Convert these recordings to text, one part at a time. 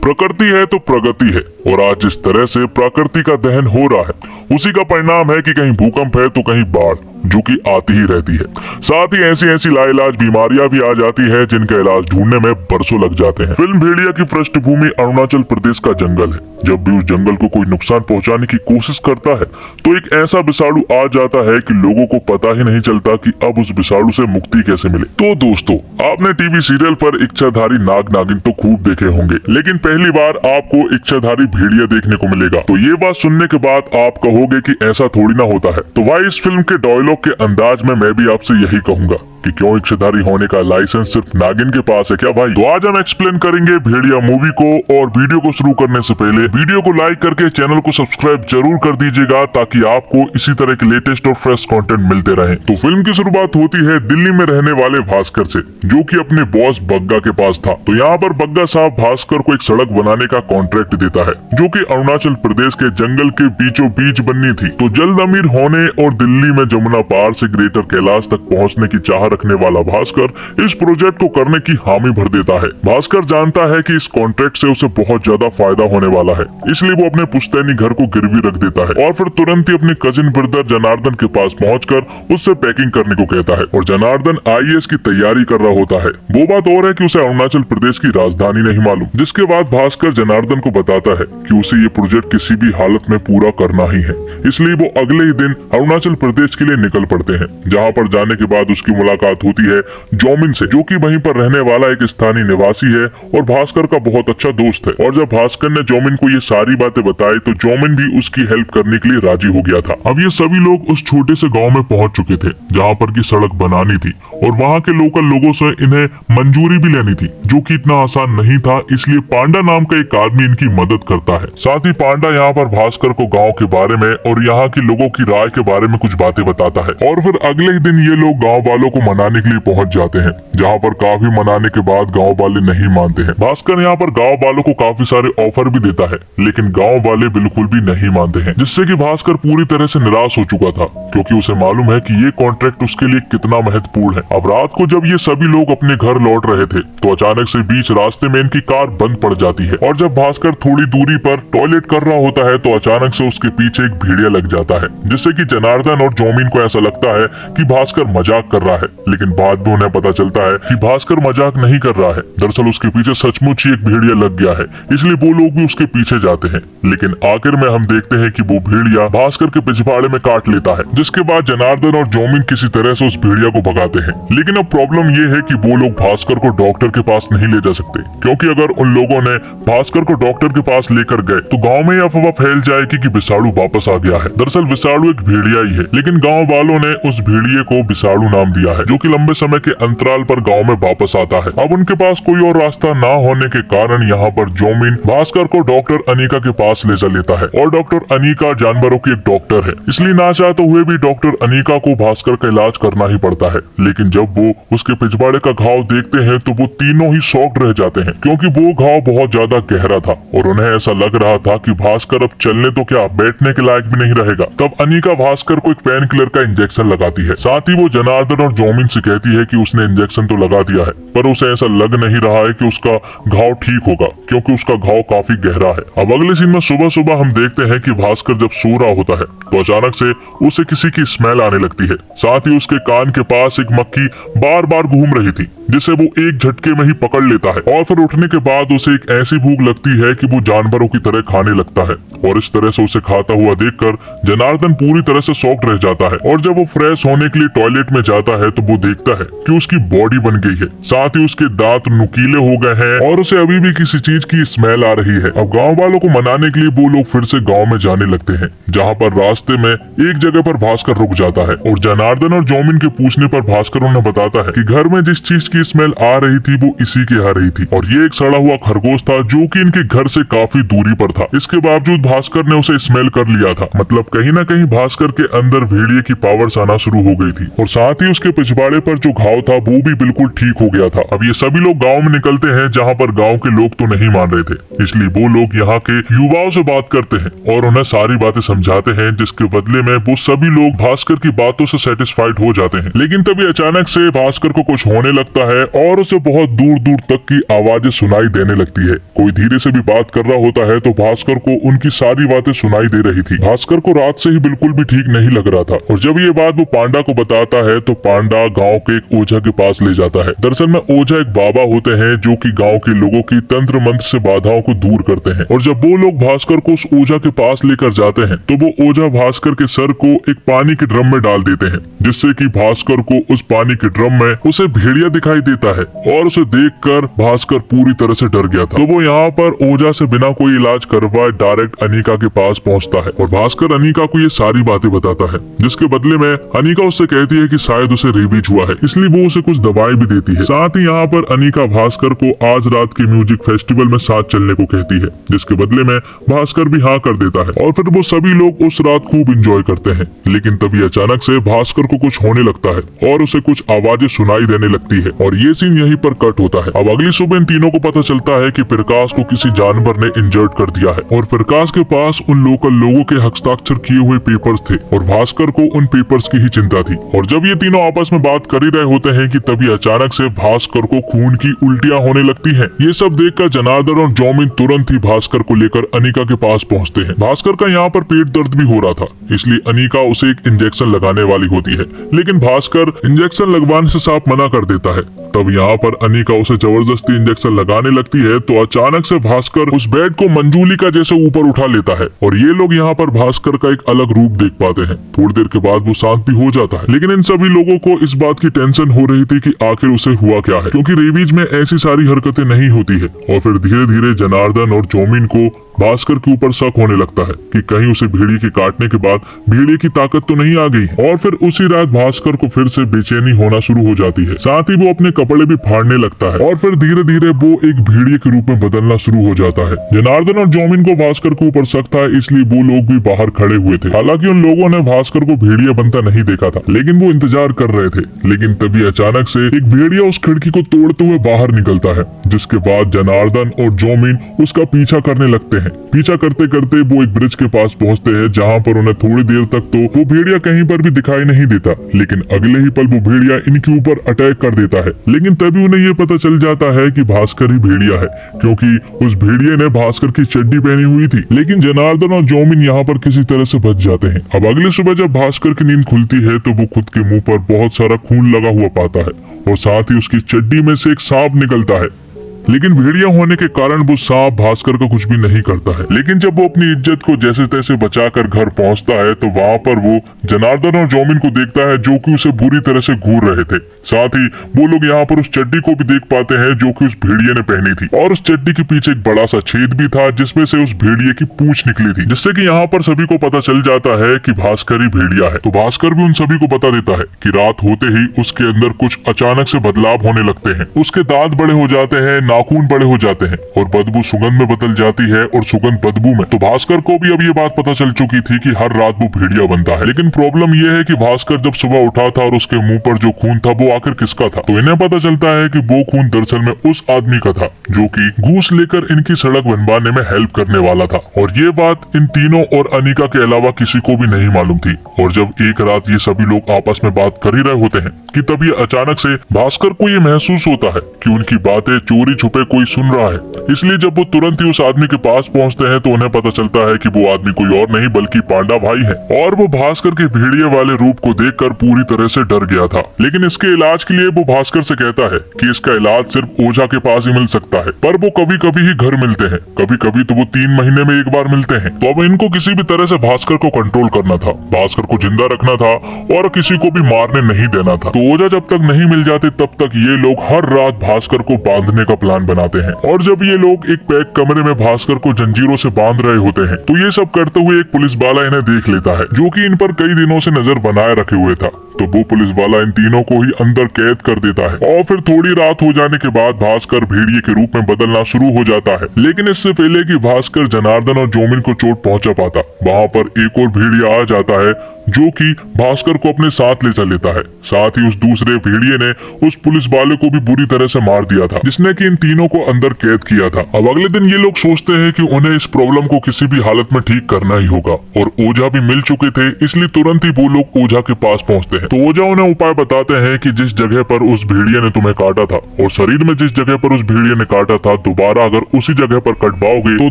प्रकृति है तो प्रगति है, और आज जिस तरह से प्रकृति का दहन हो रहा है उसी का परिणाम है कि कहीं भूकंप है तो कहीं बाढ़, जो कि आती ही रहती है। साथ ही ऐसी ऐसी लाइलाज बीमारियां भी आ जाती है जिनका इलाज ढूंढने में बरसों लग जाते हैं। फिल्म भेड़िया की पृष्ठभूमि अरुणाचल प्रदेश का जंगल है। जब भी उस जंगल को कोई नुकसान पहुंचाने की कोशिश करता है तो एक ऐसा विषाणु आ जाता है कि लोगों को पता ही नहीं चलता कि अब उस विषाणु से मुक्ति कैसे मिले। तो दोस्तों, आपने टीवी सीरियल पर इच्छाधारी नाग नागिन तो खूब देखे होंगे, लेकिन पहली बार आपको इच्छाधारी भेड़िया देखने को मिलेगा। तो ये बात सुनने के बाद आप कहोगे कि ऐसा थोड़ी ना होता है। तो भाई, इस फिल्म के डायलॉग के अंदाज में मैं भी आपसे यही कहूंगा कि क्यों इच्छाधारी होने का लाइसेंस सिर्फ नागिन के पास है क्या भाई। तो आज हम एक्सप्लेन करेंगे भेड़िया मूवी को, और वीडियो को शुरू करने से पहले वीडियो को लाइक करके चैनल को सब्सक्राइब जरूर कर दीजिएगा ताकि आपको इसी तरह के लेटेस्ट और फ्रेश कंटेंट मिलते रहे। तो फिल्म की शुरुआत होती है दिल्ली में रहने वाले भास्कर से, जो कि अपने बॉस बग्गा के पास था। तो यहाँ पर बग्गा साहब भास्कर को एक सड़क बनाने का कॉन्ट्रैक्ट देता है, जो कि अरुणाचल प्रदेश के जंगल के बीचों बीच बननी थी। तो जल्द अमीर होने और दिल्ली में जमुना पार से ग्रेटर कैलाश तक पहुँचने की चाह रखने वाला भास्कर इस प्रोजेक्ट को करने की हामी भर देता है। भास्कर जानता है कि इस कॉन्ट्रैक्ट से उसे बहुत ज्यादा फायदा होने वाला है, इसलिए वो अपने पुश्तैनी घर को गिरवी रख देता है और फिर तुरंत ही अपने कजिन ब्रदर जनार्दन के पास पहुंचकर उससे पैकिंग करने को कहता है। और जनार्दन आईएएस की तैयारी कर रहा होता है। वो बात और है कि उसे अरुणाचल प्रदेश की राजधानी नहीं मालूम, जिसके बाद भास्कर जनार्दन को बताता है कि उसे ये प्रोजेक्ट किसी भी हालत में पूरा करना ही है। इसलिए वो अगले ही दिन अरुणाचल प्रदेश के लिए निकल पड़ते हैं, जहाँ पर जाने के बाद उसकी मुलाकात होती है जोमिन से, जो कि वहीं पर रहने वाला एक स्थानीय निवासी है और भास्कर का बहुत अच्छा दोस्त है। और जब भास्कर ने जोमिन को ये सारी बातें बताई तो जोमिन भी उसकी हेल्प करने के लिए राजी हो गया था। अब ये सभी लोग उस छोटे से गांव में पहुंच चुके थे जहां पर की सड़क बनानी थी, और वहां के लोकल लोगों से इन्हें मंजूरी भी लेनी थी, जो कि इतना आसान नहीं था। इसलिए पांडा नाम का एक आदमी इनकी मदद करता है। साथ ही पांडा यहाँ पर भास्कर को गाँव के बारे में और यहाँ के लोगों की राय के बारे में कुछ बातें बताता है। और फिर अगले ही दिन ये लोग गाँव वालों को मनाने के लिए पहुंच जाते हैं, जहाँ पर काफी मनाने के बाद गांव वाले नहीं मानते हैं। भास्कर यहाँ पर गांव वालों को काफी सारे ऑफर भी देता है, लेकिन गांव वाले बिल्कुल भी नहीं मानते हैं, जिससे कि भास्कर पूरी तरह से निराश हो चुका था, क्योंकि उसे मालूम है कि ये कॉन्ट्रैक्ट उसके लिए कितना महत्वपूर्ण है। अब रात को जब ये सभी लोग अपने घर लौट रहे थे तो अचानक से बीच रास्ते में इनकी कार बंद पड़ जाती है, और जब भास्कर थोड़ी दूरी पर टॉयलेट कर रहा होता है तो अचानक से उसके पीछे एक भेड़िया लग जाता है, जिससे कि जनार्दन और जोमिन को ऐसा लगता है कि भास्कर मजाक कर रहा है। लेकिन बाद में उन्हें पता चलता है कि भास्कर मजाक नहीं कर रहा है, दरअसल उसके पीछे सचमुच ही एक भेड़िया लग गया है। इसलिए वो लोग भी उसके पीछे जाते हैं, लेकिन आखिर में हम देखते हैं कि वो भेड़िया भास्कर के पिछवाड़े में काट लेता है, जिसके बाद जनार्दन और जोमिन किसी तरह से उस भेड़िया को भगाते हैं। लेकिन अब प्रॉब्लम ये है कि वो लोग भास्कर को डॉक्टर के पास नहीं ले जा सकते, क्योंकि अगर उन लोगों ने भास्कर को डॉक्टर के पास लेकर गए तो गाँव में अफवाह फैल जाएगी कि विषाणु वापस आ गया है। दरअसल विषाणु एक भेड़िया ही है, लेकिन गाँव वालों ने उस भेड़िए को विषाणु नाम दिया है, जो कि लंबे समय के अंतराल पर गांव में वापस आता है। अब उनके पास कोई और रास्ता ना होने के कारण यहाँ पर जोमिन भास्कर को डॉक्टर अनीका के पास ले जा लेता है, और डॉक्टर अनीका जानवरों की एक डॉक्टर है, इसलिए ना चाहते हुए भी डॉक्टर अनीका को भास्कर का इलाज करना ही पड़ता है। लेकिन जब वो उसके पिछवाड़े का घाव देखते हैं तो वो तीनों ही शॉक्ड रह जाते हैं, क्योंकि वो घाव बहुत ज्यादा गहरा था और उन्हें ऐसा लग रहा था कि भास्कर अब चलने तो क्या बैठने के लायक भी नहीं रहेगा। तब अनीका भास्कर को एक पेन किलर का इंजेक्शन लगाती है। साथ ही वो जनार्दन और जोमिन से कहती है कि उसने इंजेक्शन तो लगा दिया है, पर उसे ऐसा लग नहीं रहा है कि उसका घाव ठीक होगा, क्योंकि उसका घाव काफी गहरा है। अब अगले सीन में सुबह सुबह हम देखते हैं कि भास्कर जब सो रहा होता है तो अचानक से उसे किसी की स्मेल आने लगती है। साथ ही उसके कान के पास एक मक्खी बार बार घूम रही थी, जिसे वो एक झटके में ही पकड़ लेता है, और फिर उठने के बाद उसे एक ऐसी भूख लगती है कि वो जानवरों की तरह खाने लगता है। और इस तरह से उसे खाता हुआ देखकर जनार्दन पूरी तरह से शॉक्ड रह जाता है, और जब वो फ्रेश होने के लिए टॉयलेट में जाता है तो वो देखता है कि उसकी बॉडी बन गई है, साथ ही उसके दांत नुकीले हो गए हैं और उसे अभी भी किसी चीज की स्मेल आ रही है। अब गांव वालों को मनाने के लिए वो लोग फिर से गांव में जाने लगते हैं, जहां पर रास्ते में एक जगह पर भास्कर रुक जाता है, और जनार्दन और जोमिन के पूछने पर भास्कर उन्हें बताता है कि घर में जिस चीज की स्मेल आ रही थी वो इसी की आ रही थी, और ये एक सड़ा हुआ खरगोश था जो कि इनके घर से काफी दूरी पर था। इसके बावजूद भास्कर ने उसे स्मेल कर लिया था, मतलब कहीं ना कहीं भास्कर के अंदर भेड़िए की पावर्स आना शुरू हो गई थी, और साथ ही उसके पिछवाड़े पर जो घाव था वो भी बिल्कुल ठीक हो गया था। अब ये सभी लोग गाँव में निकलते हैं, जहाँ पर गाँव के लोग तो नहीं मान रहे थे, इसलिए वो लोग यहाँ के युवाओं से बात करते हैं और उन्हें सारी बातें समझाते हैं, जिसके बदले में वो सभी लोग भास्कर की बातों से सेटिस्फाइड हो जाते हैं। लेकिन तभी अचानक से भास्कर को कुछ होने लगता है और उसे बहुत दूर दूर तक की आवाजें सुनाई देने लगती है। कोई धीरे से भी बात कर रहा होता है तो भास्कर को उनकी सारी बातें सुनाई दे रही थी। भास्कर को रात से ही बिल्कुल भी ठीक नहीं लग रहा था और जब ये बात वो पांडा को बताता है तो पांडा गाँव के एक ओझा के पास ले जाता है। दरअसल में ओझा एक बाबा होते हैं जो कि गाँव के लोगों की तंत्र मंत्र से बाधाओं को दूर करते हैं और जब वो लोग भास्कर को उस ओझा के पास लेकर जाते हैं तो वो ओझा भास्कर के सर को एक पानी के ड्रम में डाल देते हैं, जिससे कि भास्कर को उस पानी के ड्रम में उसे भेड़िया दिखाई देता है और उसे देखकर भास्कर पूरी तरह से डर गया था। तो वो यहाँ पर ओझा से बिना कोई इलाज करवाए डायरेक्ट अनीका के पास पहुँचता है और भास्कर अनीका को ये सारी बातें बताता है, जिसके बदले में अनीका उससे कहती है कि शायद उसे रेबीज हुआ है, इसलिए वो उसे कुछ दवाई भी देती है। साथ ही यहाँ पर अनीका भास्कर को आज रात के म्यूजिक फेस्टिवल में साथ चलने को कहती है, जिसके बदले में भास्कर भी हाँ कर देता है और फिर वो सभी लोग उस रात खूब एंजॉय करते हैं। लेकिन तभी अचानक से भास्कर को कुछ होने लगता है और उसे कुछ आवाजें सुनाई देने लगती है और ये सीन यहीं पर कट होता है। अब अगली सुबह इन तीनों को पता चलता है कि प्रकाश को किसी जानवर ने इंजर्ड कर दिया है और प्रकाश के पास उन लोकल लोगों के हस्ताक्षर किए हुए पेपर्स थे और भास्कर को उन पेपर्स की ही चिंता थी। और जब ये तीनों आपस में बात कर ही रहे होते हैं कि तभी अचानक से भास्कर को खून की उल्टियां होने लगती हैं। ये सब देखकर जनार्दन और जौमिन तुरंत ही भास्कर को लेकर अनीका के पास पहुंचते हैं। भास्कर का यहाँ पर पेट दर्द भी हो रहा था, इसलिए अनीका उसे एक इंजेक्शन लगाने वाली होती है, लेकिन भास्कर इंजेक्शन लगवाने से साफ मना कर देता है। तब यहाँ पर अनीका उसे जबरदस्ती इंजेक्शन लगाने लगती है तो अचानक से भास्कर उस बेड को मंजूलिका जैसे ऊपर उठा लेता है और ये लोग यहाँ पर भास्कर का एक अलग रूप देख पाते हैं। थोड़ी देर के बाद वो शांत भी हो जाता है, लेकिन इन सभी लोगों को इस बात की टेंशन हो रही थी कि आखिर उसे हुआ क्या है, क्योंकि रेबीज में ऐसी सारी हरकतें नहीं होती है। और फिर धीरे धीरे जनार्दन और जौमिन को भास्कर के ऊपर शक होने लगता है कि कहीं उसे भेड़िए के काटने के बाद भेड़िए की ताकत तो नहीं आ गई। और फिर उसी रात भास्कर को फिर से बेचैनी होना शुरू हो जाती है, साथ ही वो अपने कपड़े भी फाड़ने लगता है और फिर धीरे धीरे वो एक भेड़िए के रूप में बदलना शुरू हो जाता है। जनार्दन और जौमिन को भास्कर के ऊपर शक था, इसलिए वो लोग भी बाहर खड़े हुए थे। हालांकि उन लोगों ने भास्कर को भेड़िया बनता नहीं देखा था, लेकिन वो इंतजार कर रहे थे। लेकिन तभी अचानक से एक भेड़िया उस खिड़की को तोड़ते हुए बाहर निकलता है, जिसके बाद जनार्दन और जौमिन उसका पीछा करने लगते हैं। पीछा करते करते वो एक ब्रिज के पास पहुंचते हैं, जहां पर उन्हें थोड़ी देर तक तो वो भेड़िया कहीं पर भी दिखाई नहीं देता, लेकिन अगले ही पल वो भेड़िया इनके ऊपर अटैक कर देता है। लेकिन तभी उन्हें ये पता चल जाता है कि भास्कर ही भेड़िया है, क्योंकि उस भेड़िए ने भास्कर की चड्डी पहनी हुई थी। लेकिन जनार्दन और जौमिन यहाँ पर किसी तरह से बच जाते हैं। अब अगली सुबह जब भास्कर की नींद खुलती है तो वो खुद के मुंह पर बहुत सारा खून लगा हुआ पाता है और साथ ही उसकी चड्डी में से एक सांप निकलता है। लेकिन भेड़िया होने के कारण वो सांप भास्कर का कुछ भी नहीं करता है। लेकिन जब वो अपनी इज्जत को जैसे तैसे बचाकर घर पहुंचता है तो वहां पर वो जनार्दन और जौमिन को देखता है, जो कि उसे बुरी तरह से घूर रहे थे। साथ ही वो लोग यहाँ पर उस चड्डी को भी देख पाते हैं जो कि उस भेड़िए ने पहनी थी और उस चड्डी के पीछे एक बड़ा सा छेद भी था, जिसमें से उस भेड़िए की पूंछ निकली थी, जिससे कि यहाँ पर सभी को पता चल जाता है कि भास्कर ही भेड़िया है। तो भास्कर भी उन सभी को बता देता है कि रात होते ही उसके अंदर कुछ अचानक से बदलाव होने लगते हैं। उसके दांत बड़े हो जाते हैं, नाखून बड़े हो जाते हैं और बदबू सुगंध में बदल जाती है और सुगंध बदबू में। तो भास्कर को भी अब ये बात पता चल चुकी थी कि हर रात वो भेड़िया बनता है। लेकिन प्रॉब्लम ये है कि भास्कर जब सुबह उठा था और उसके मुंह पर जो खून था वो आखिर किसका था। तो इन्हें पता चलता है कि वो खून दरअसल में उस आदमी का था जो कि घूस लेकर इनकी सड़क बनवाने में हेल्प करने वाला था। और ये बात इन तीनों और अनीका के अलावा किसी को भी नहीं मालूम थी। और जब एक रात ये सभी लोग आपस में बात कर ही रहे होते हैं कि तभी अचानक से भास्कर को ये महसूस होता है कि उनकी बातें चोरी छुपे कोई सुन रहा है। इसलिए जब वो तुरंत ही उस आदमी के पास पहुंचते हैं तो उन्हें पता चलता है कि वो आदमी कोई और नहीं बल्कि पांडा भाई है और वो भास्कर के भेड़िए वाले रूप को देखकर पूरी तरह से डर गया था। लेकिन इसके इलाज के लिए वो भास्कर से कहता है कि इसका इलाज सिर्फ ओझा के पास ही मिल सकता है, पर वो कभी कभी ही घर मिलते हैं, कभी कभी तो वो 3 महीने में एक बार मिलते हैं। तो अब इनको किसी भी तरह से भास्कर को कंट्रोल करना था, भास्कर को जिंदा रखना था और किसी को भी मारने नहीं देना था। तो ओझा जब तक नहीं मिल जाते तब तक ये लोग हर रात भास्कर को बांधने का प्लान बनाते हैं। और जब ये लोग एक पैक कमरे में भास्कर को जंजीरों से बांध रहे होते हैं तो ये सब करते हुए एक पुलिस वाला इन्हें देख लेता है, जो कि इन पर कई दिनों से नजर बनाए रखे हुए था। तो वो पुलिस वाला इन तीनों को ही अंदर कैद कर देता है और फिर थोड़ी रात हो जाने के बाद भास्कर भेड़िए के रूप में बदलना शुरू हो जाता है। लेकिन इससे पहले कि भास्कर जनार्दन और जौमिन को चोट पहुंचा पाता, वहां पर एक और भेड़िया आ जाता है जो कि भास्कर को अपने साथ ले चल लेता है। साथ ही उस दूसरे भेड़िए ने उस पुलिस वाले को भी बुरी तरह से मार दिया था, जिसने कि इन तीनों को अंदर कैद किया था। अब अगले दिन ये लोग सोचते हैं कि उन्हें इस प्रॉब्लम को किसी भी हालत में ठीक करना ही होगा, और ओझा भी मिल चुके थे, इसलिए तुरंत ही वो लोग ओझा के पास पहुंचते हैं। तो ओझा उन्हें उपाय बताते हैं कि जिस जगह पर उस भेड़िए ने तुम्हें काटा था और शरीर में जिस जगह पर उस भेड़िए ने काटा था, दोबारा अगर उसी जगह पर कटवाओगे तो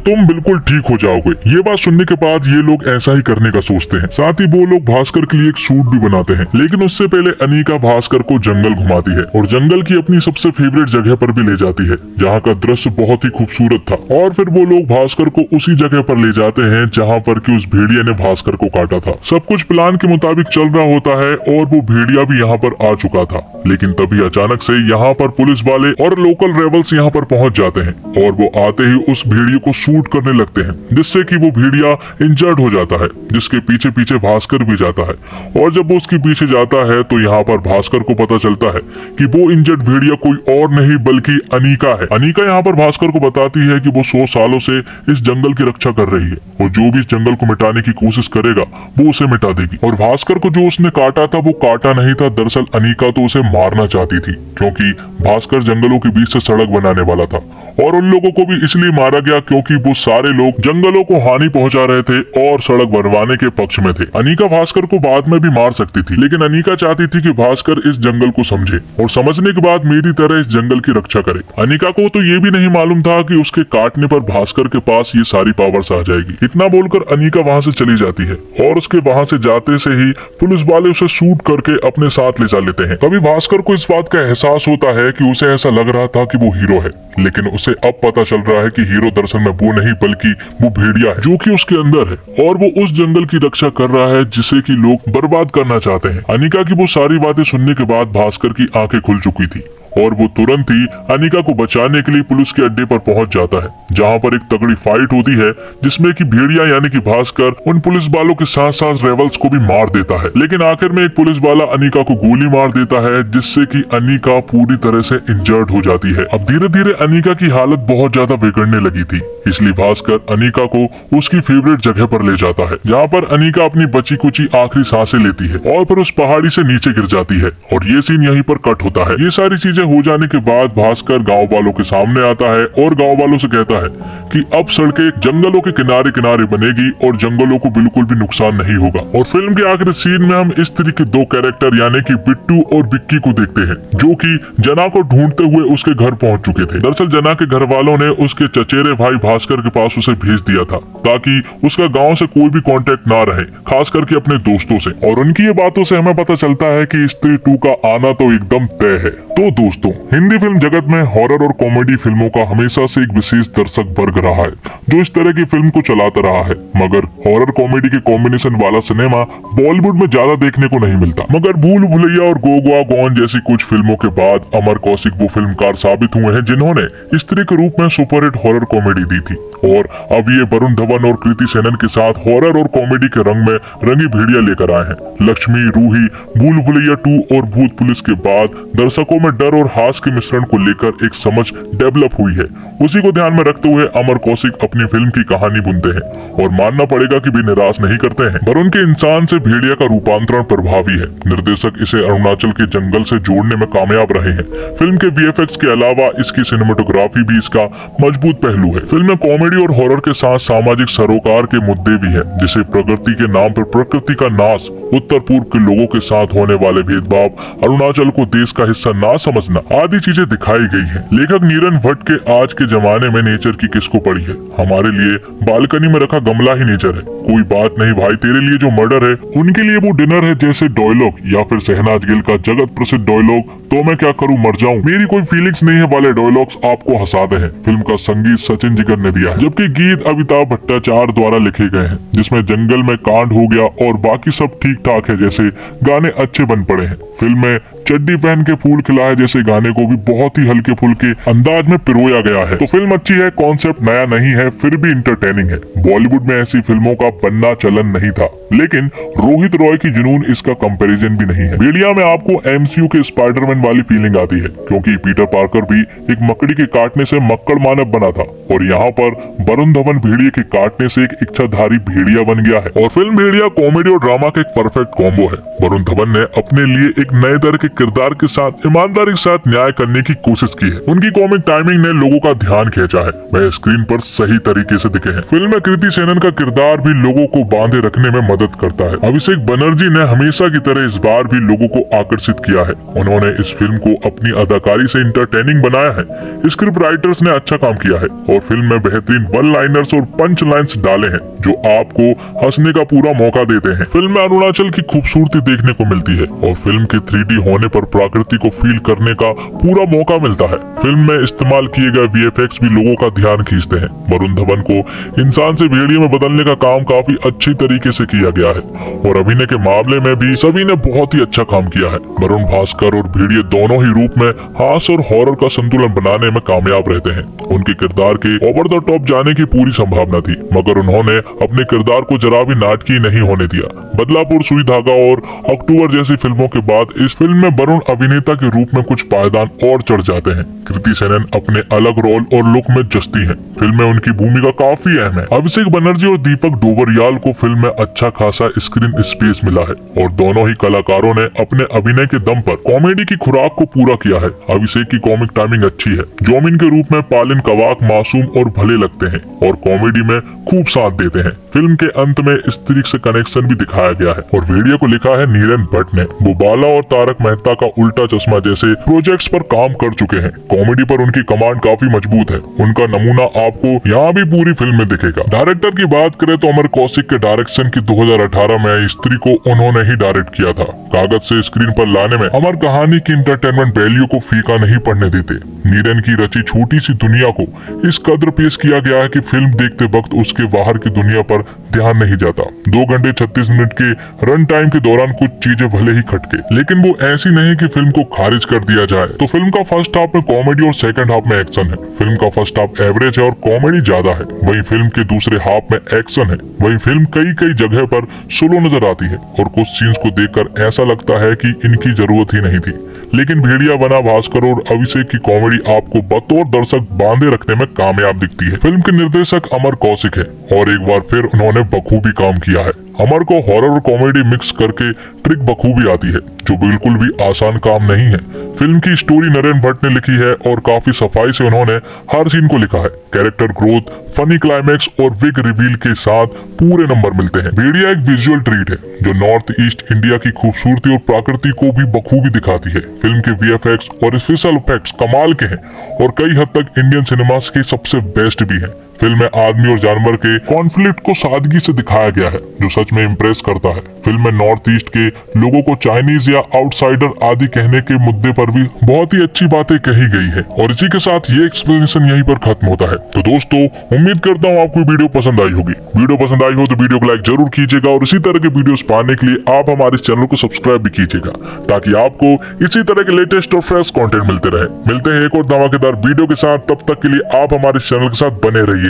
तुम बिल्कुल ठीक हो जाओगे। ये बात सुनने के बाद ये लोग ऐसा ही करने का सोचते हैं। साथ ही वो लोग भास्कर के लिए एक सूट भी बनाते हैं, लेकिन उससे पहले अनीका भास्कर को जंगल घुमाती है और जंगल की अपनी सबसे फेवरेट जगह पर भी ले जाती है, जहाँ का दृश्य बहुत ही खूबसूरत था। और फिर वो लोग भास्कर को उसी जगह पर ले जाते हैं जहाँ पर कि उस भेड़िया ने भास्कर को काटा था। सब कुछ प्लान के मुताबिक चल रहा होता है और वो भेड़िया भी यहाँ पर आ चुका था, लेकिन तभी अचानक से यहाँ पर पुलिस वाले और लोकल रेबल्स यहाँ पर पहुंच जाते हैं और वो आते ही उस भेड़िए को शूट करने लगते हैं, जिससे कि वो भेड़िया इंजर्ड हो जाता है, जिसके पीछे पीछे भास्कर भी जाता है। और जब वो उसके पीछे जाता है तो यहाँ पर भास्कर को पता चलता है कि वो इंजर्ड भेड़िया कोई और नहीं बल्कि अनीका है। अनीका यहाँ पर भास्कर को बताती है कि वो 100 सालों से इस जंगल की रक्षा कर रही है और जो भी इस जंगल को मिटाने की कोशिश करेगा वो उसे मिटा देगी। और भास्कर को जो उसने काटा था वो काटा नहीं था, दरअसल अनीका तो उसे मारना चाहती थी, क्योंकि भास्कर जंगलों के बीच से सड़क बनाने वाला था। और उन लोगों को भी इसलिए मारा गया क्योंकि वो सारे लोग जंगलों को हानि पहुंचा रहे थे और सड़क बनवाने के पक्ष में थे। अनीका भास्कर को बाद में भी मार सकती थी, लेकिन अनीका चाहती थी कि भास्कर इस जंगल को समझे और समझने के बाद मेरी तरह इस जंगल की रक्षा करे। अनीका को तो ये भी नहीं मालूम था कि उसके काटने पर भास्कर के पास ये सारी पावर्स आ जाएगी। इतना बोलकर अनीका वहाँ से चली जाती है और उसके वहाँ से जाते से ही पुलिस वाले उसे शूट करके अपने साथ ले जा लेते हैं। तभी भास्कर को इस बात का एहसास होता है कि उसे ऐसा लग रहा था कि वो हीरो है, लेकिन उसे अब पता चल रहा है कि हीरो दरअसल में वो नहीं बल्कि वो भेड़िया है जो कि उसके अंदर है और वो उस जंगल की रक्षा कर रहा है जिसे कि लोग बर्बाद करना चाहते हैं। अनीका की वो सारी बातें सुनने के बाद भास्कर की आंखें खुल चुकी थी और वो तुरंत ही अनीका को बचाने के लिए पुलिस के अड्डे पर पहुंच जाता है, जहां पर एक तगड़ी फाइट होती है जिसमें कि भेड़िया यानी कि भास्कर उन पुलिस वालों के साथ साथ रेबल्स को भी मार देता है। लेकिन आखिर में एक पुलिस वाला अनीका को गोली मार देता है, जिससे कि अनीका पूरी तरह से इंजर्ड हो जाती है। अब धीरे धीरे अनीका की हालत बहुत ज्यादा बिगड़ने लगी थी, इसलिए भास्कर अनीका को उसकी फेवरेट जगह पर ले जाता है, जहाँ पर अनीका अपनी बची कुची आखिरी सांसें लेती है और फिर उस पहाड़ी से नीचे गिर जाती है। और ये सीन यहीं पर कट होता है। ये सारी चीजें हो जाने के बाद भास्कर गांव वालों के सामने आता है और गांव वालों से कहता है कि अब सड़कें जंगलों के किनारे किनारे बनेगी और जंगलों को बिल्कुल भी नुकसान नहीं होगा। और फिल्म के आखिरी सीन में हम इस तरह के दो कैरेक्टर यानी कि बिट्टू और विक्की को देखते हैं, जो कि जना को ढूंढते हुए उसके घर पहुंच चुके थे। दरअसल जना के घर वालों ने उसके चचेरे भाई भास्कर के पास उसे भेज दिया था ताकि उसका गाँव से कोई भी कॉन्टेक्ट ना रहे, खास करके अपने दोस्तों से। और उनकी ये बातों से हमें पता चलता है कि स्त्री 2 का आना तो एकदम तय है। तो दोस्तों, हिंदी फिल्म जगत में हॉरर और कॉमेडी फिल्मों का हमेशा से एक विशेष दर्शक वर्ग रहा है जो इस तरह की फिल्म को चलाता रहा है, मगर हॉरर कॉमेडी के कॉम्बिनेशन वाला सिनेमा बॉलीवुड में ज्यादा देखने को नहीं मिलता। मगर भूल भुलैया और गोगुआ गॉन जैसी कुछ फिल्मों के बाद अमर कौशिक वो फिल्मकार साबित हुए हैं जिन्होंने स्त्री के रूप में सुपरहिट हॉरर कॉमेडी दी थी। और अब ये वरुण धवन और कृति सेनन के साथ हॉरर और कॉमेडी के रंग में रंगी भेड़िया लेकर आए हैं। लक्ष्मी, रूही, भूल भुलैया 2 और भूत पुलिस के बाद दर्शकों में डर और हास्य के मिश्रण को लेकर एक समझ डेवलप हुई है। उसी को ध्यान में रखते हुए अमर कौशिक अपनी फिल्म की कहानी बुनते हैं और मानना पड़ेगा कि भी निराश नहीं करते हैं। वरुण के इंसान से भेड़िया का रूपांतरण प्रभावी है। निर्देशक इसे अरुणाचल के जंगल से जोड़ने में कामयाब रहे हैं। फिल्म के VFX के अलावा इसकी सिनेमेटोग्राफी भी इसका मजबूत पहलू है। फिल्म में कॉमेडी और हॉरर के साथ सामाजिक सरोकार के मुद्दे भी हैं, जैसे प्रगति के नाम पर प्रकृति का नाश, उत्तर पूर्व के लोगों के साथ होने वाले भेदभाव, अरुणाचल को देश का हिस्सा ना समझना आदि चीजें दिखाई गई हैं। लेखक नीरन भट्ट के आज के जमाने में नेचर की किसको पड़ी है, हमारे लिए बालकनी में रखा गमला ही नेचर है। कोई बात नहीं भाई, तेरे लिए जो मर्डर है उनके लिए वो डिनर है जैसे डायलॉग, या फिर शहनाज गिल का जगत प्रसिद्ध डायलॉग तो मैं क्या करूं मर जाऊं, मेरी कोई फीलिंग्स नहीं है वाले डायलॉग्स आपको हंसाते हैं। फिल्म का संगीत सचिन जिगर ने दिया है, जबकि गीत अमिताभ भट्टाचार्य द्वारा लिखे गए हैं, जिसमें जंगल में कांड हो गया और बाकी सब ठीक ठाक है जैसे गाने अच्छे बन पड़े हैं। फिल्म में चड्डी पहन के फूल खिलाए जैसे गाने को भी बहुत ही हल्के फुल्के अंदाज में पिरोया गया है। तो फिल्म अच्छी है, कॉन्सेप्ट नया नहीं है, फिर भी इंटरटेनिंग है। बॉलीवुड में ऐसी फिल्मों का बनना चलन नहीं था, लेकिन रोहित रॉय की जुनून इसका कंपैरिजन भी नहीं है। भेड़िया में आपको एमसीयू के स्पाइडरमैन वाली फीलिंग आती है, क्योंकि पीटर पार्कर भी एक मकड़ी के काटने से मक्कड़ मानव बना था, और यहाँ पर वरुण धवन भेड़िए के काटने से एक इच्छाधारी भेड़िया बन गया है। और फिल्म भेड़िया कॉमेडी और ड्रामा का एक परफेक्ट कॉम्बो है। वरुण धवन ने अपने लिए एक नए तरह के किरदार के साथ ईमानदारी के साथ न्याय करने की कोशिश की है। उनकी कॉमिक टाइमिंग ने लोगों का ध्यान खींचा है, वह स्क्रीन पर सही तरीके से दिखे हैं। फिल्म में कृति सेनन का किरदार भी लोगों को बांधे रखने में मदद करता है। अभिषेक बनर्जी ने हमेशा की तरह इस बार भी लोगों को आकर्षित किया है। उन्होंने इस फिल्म को अपनी अदाकारी से इंटरटेनिंग बनाया है। स्क्रिप्ट राइटर्स ने अच्छा काम किया है और फिल्म में बेहतरीन वन लाइनर्स और पंच लाइन्स डाले हैं, जो आपको हंसने का पूरा मौका देते हैं। फिल्म में अरुणाचल की खूबसूरती देखने को मिलती है और फिल्म के 3D होने पर प्रकृति को फील करने का पूरा मौका मिलता है। फिल्म में इस्तेमाल किए गए VFX भी लोगों का ध्यान खींचते हैं। वरुण धवन को इंसान से भेड़िए में बदलने का काम काफी अच्छी तरीके से किया गया है, और अभिनय के मामले में भी सभी ने बहुत ही अच्छा काम किया है। वरुण भास्कर और भेड़िए दोनों ही रूप में हास्य और हॉरर का संतुलन बनाने में कामयाब रहते हैं। उनके किरदार के ओवर द टॉप जाने की पूरी संभावना थी, मगर उन्होंने अपने किरदार को जरा भी नाटकीय नहीं होने दिया। बदलापुर, सुई धागा और अक्टूबर जैसी फिल्मों के बाद इस फिल्म में वरुण अभिनेता के रूप में कुछ पायदान और चढ़ जाते हैं। कृति सेनन अपने अलग रोल और लुक में जचती हैं। फिल्म में उनकी भूमिका काफी अहम है। अभिषेक बनर्जी और दीपक डोबरियाल को फिल्म में अच्छा खासा स्क्रीन स्पेस मिला है, और दोनों ही कलाकारों ने अपने अभिनय के दम पर कॉमेडी की खुराक को पूरा किया है। अभिषेक की कॉमिक टाइमिंग अच्छी है। जोमिन के रूप में पालिन कवाक मासूम और भले लगते हैं और कॉमेडी में खूब साथ देते हैं। फिल्म के अंत में स्त्री से कनेक्शन भी दिखाया गया है, और भेड़िया को लिखा है नीरन भट्ट ने। वो बाला और तारक मेहता का उल्टा चश्मा जैसे प्रोजेक्ट्स पर काम कर चुके हैं। कॉमेडी पर उनकी कमांड काफी मजबूत है। उनका नमूना आपको यहाँ भी पूरी फिल्म में दिखेगा। डायरेक्टर की बात करें तो अमर कौशिक के डायरेक्शन की 2018 में स्त्री को उन्होंने ही डायरेक्ट किया था। कागज से स्क्रीन पर लाने में अमर कहानी की इंटरटेनमेंट वैल्यू को फीका नहीं पड़ने देते। नीरन की रची छोटी सी दुनिया को इस कदर पेश किया गया है कि फिल्म देखते वक्त उसके बाहर की दुनिया पर ध्यान नहीं जाता। 2 घंटे 36 मिनट के रन टाइम के दौरान कुछ चीजें भले ही खटके, लेकिन वो ऐसी नहीं कि फिल्म को खारिज कर दिया जाए। तो फिल्म का फर्स्ट हाफ में कॉमेडी और सेकंड हाफ में एक्शन है। फिल्म का फर्स्ट हाफ एवरेज है और कॉमेडी ज्यादा है, वहीं फिल्म के दूसरे हाफ में एक्शन है। वहीं फिल्म कई जगह पर स्लो नजर आती है और कुछ सीन्स को देखकर ऐसा लगता है कि इनकी जरूरत ही नहीं थी। लेकिन भेड़िया बना भास्कर और अभिषेक की कॉमेडी आपको बतौर दर्शक बांधे रखने में कामयाब दिखती है। फिल्म के निर्देशक अमर कौशिक है और एक बार फिर उन्होंने बखूबी काम किया है। अमर को हॉरर और कॉमेडी मिक्स करके ट्रिक बखूबी आती है, जो बिल्कुल भी आसान काम नहीं है। फिल्म की स्टोरी नरेन भट्ट ने लिखी है और काफी सफाई से उन्होंने हर सीन को लिखा है। कैरेक्टर ग्रोथ, फनी क्लाइमैक्स और विग रिवील के साथ पूरे नंबर मिलते हैं। भेड़िया एक विजुअल ट्रीट है जो नॉर्थ ईस्ट इंडिया की खूबसूरती और प्रकृति को भी बखूबी दिखाती है। फिल्म के VFX और स्पेशल इफेक्ट्स कमाल के हैं और कई हद तक इंडियन सिनेमा के सबसे बेस्ट भी हैं। फिल्म में आदमी और जानवर के कॉन्फ्लिक्ट को सादगी से दिखाया गया है, जो सच में इम्प्रेस करता है। फिल्म में नॉर्थ ईस्ट के लोगों को चाइनीज या आउटसाइडर आदि कहने के मुद्दे पर भी बहुत ही अच्छी बातें कही गई है। और इसी के साथ ये एक्सप्लेनेशन यहीं पर खत्म होता है। तो दोस्तों, उम्मीद करता हूँ आपको वीडियो पसंद आई होगी। वीडियो पसंद आई हो तो वीडियो को लाइक जरूर कीजिएगा, और इसी तरह के वीडियोस पाने के लिए आप हमारे इस चैनल को सब्सक्राइब भी कीजिएगा, ताकि आपको इसी तरह के लेटेस्ट और फ्रेश कंटेंट मिलते रहे। मिलते हैं एक और धमाकेदार वीडियो के साथ, तब तक के लिए आप हमारे इस चैनल के साथ बने रहिए।